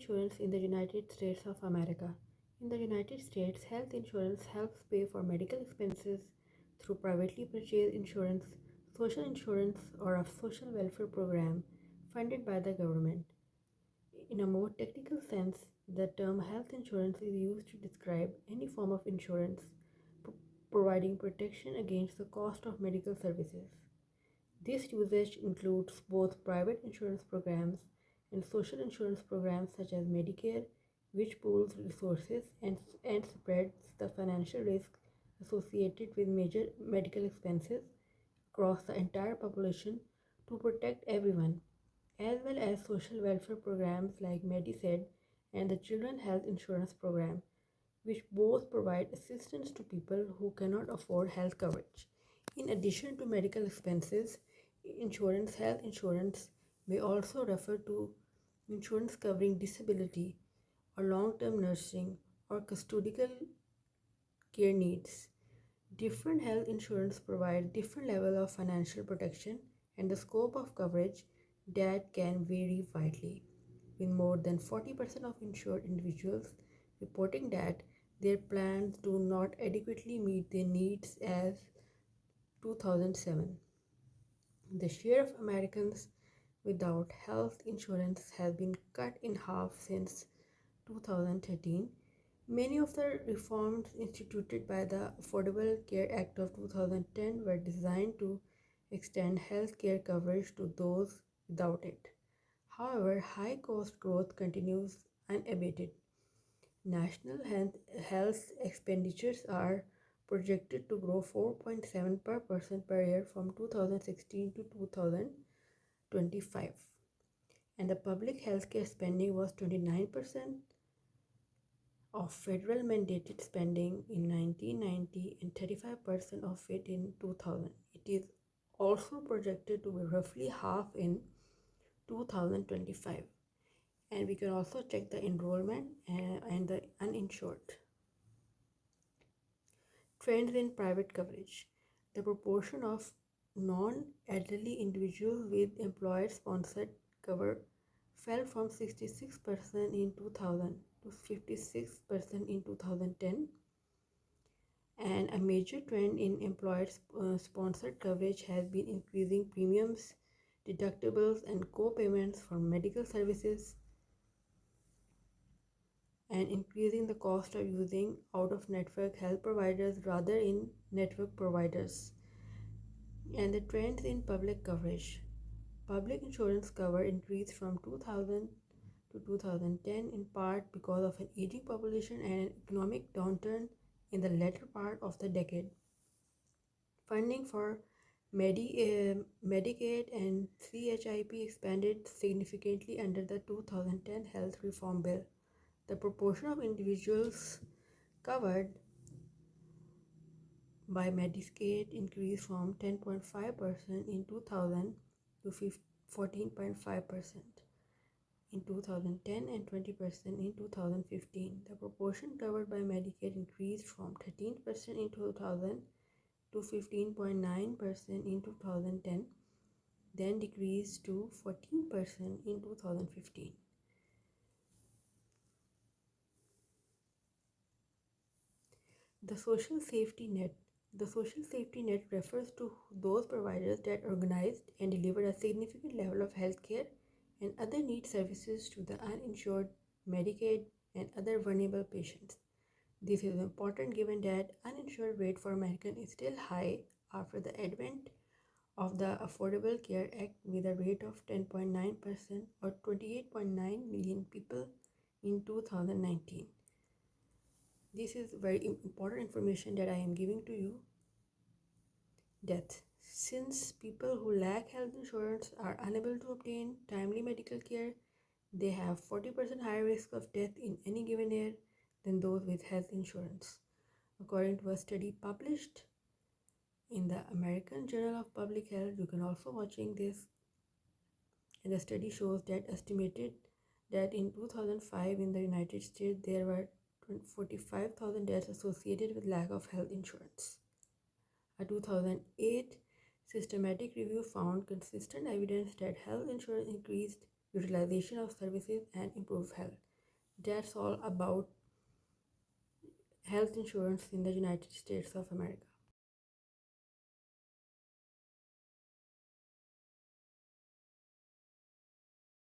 insurance in the United States of America. In the United States, health insurance helps pay for medical expenses through privately purchased insurance, social insurance, or a social welfare program funded by the government. In a more technical sense, the term health insurance is used to describe any form of insurance providing protection against the cost of medical services. This usage includes both private insurance programs and social insurance programs such as Medicare, which pools resources and spreads the financial risk associated with major medical expenses across the entire population to protect everyone, as well as social welfare programs like Medicaid and the Children Health Insurance Program, which both provide assistance to people who cannot afford health coverage. In addition to medical expenses, health insurance may also refer to insurance covering disability or long-term nursing or custodial care needs. Different health insurance provide different level of financial protection and the scope of coverage that can vary widely, with more than 40% of insured individuals reporting that their plans do not adequately meet their needs as 2007. The share of Americans without health insurance has been cut in half since 2013. Many of the reforms instituted by the Affordable Care Act of 2010 were designed to extend health care coverage to those without it. However, high cost growth continues unabated. National health expenditures are projected to grow 4.7% per year from 2016 to 2025, and the public healthcare spending was 29% of federal mandated spending in 1990 and 35% of it in 2000. It is also projected to be roughly half in 2025. And we can also check the enrollment and the uninsured. Trends in private coverage. The proportion of non-elderly individuals with employer-sponsored cover fell from 66% in 2000 to 56% in 2010, and a major trend in employer-sponsored coverage has been increasing premiums, deductibles, and co-payments for medical services, and increasing the cost of using out-of-network health providers rather in network providers. And the trends in public coverage. Public insurance cover increased from 2000 to 2010 in part because of an aging population and an economic downturn in the latter part of the decade. Funding for Medicaid and CHIP expanded significantly under the 2010 Health Reform Bill. The proportion of individuals covered by Medicaid increased from 10.5% in 2000 to 14.5% in 2010 and 20% in 2015. The proportion covered by Medicaid increased from 13% in 2000 to 15.9% in 2010, then decreased to 14% in 2015. The social safety net. The social safety net refers to those providers that organize and deliver a significant level of health care and other need services to the uninsured, Medicaid, and other vulnerable patients. This is important given that uninsured rate for Americans is still high after the advent of the Affordable Care Act with a rate of 10.9% or 28.9 million people in 2019. This is very important information that I am giving to you. Death. Since people who lack health insurance are unable to obtain timely medical care, they have 40% higher risk of death in any given year than those with health insurance. According to a study published in the American Journal of Public Health, you can also watching this, and the study shows that estimated that in 2005 in the United States there were 45,000 deaths associated with lack of health insurance. A 2008 systematic review found consistent evidence that health insurance increased utilization of services and improved health. That's all about health insurance in the United States of America.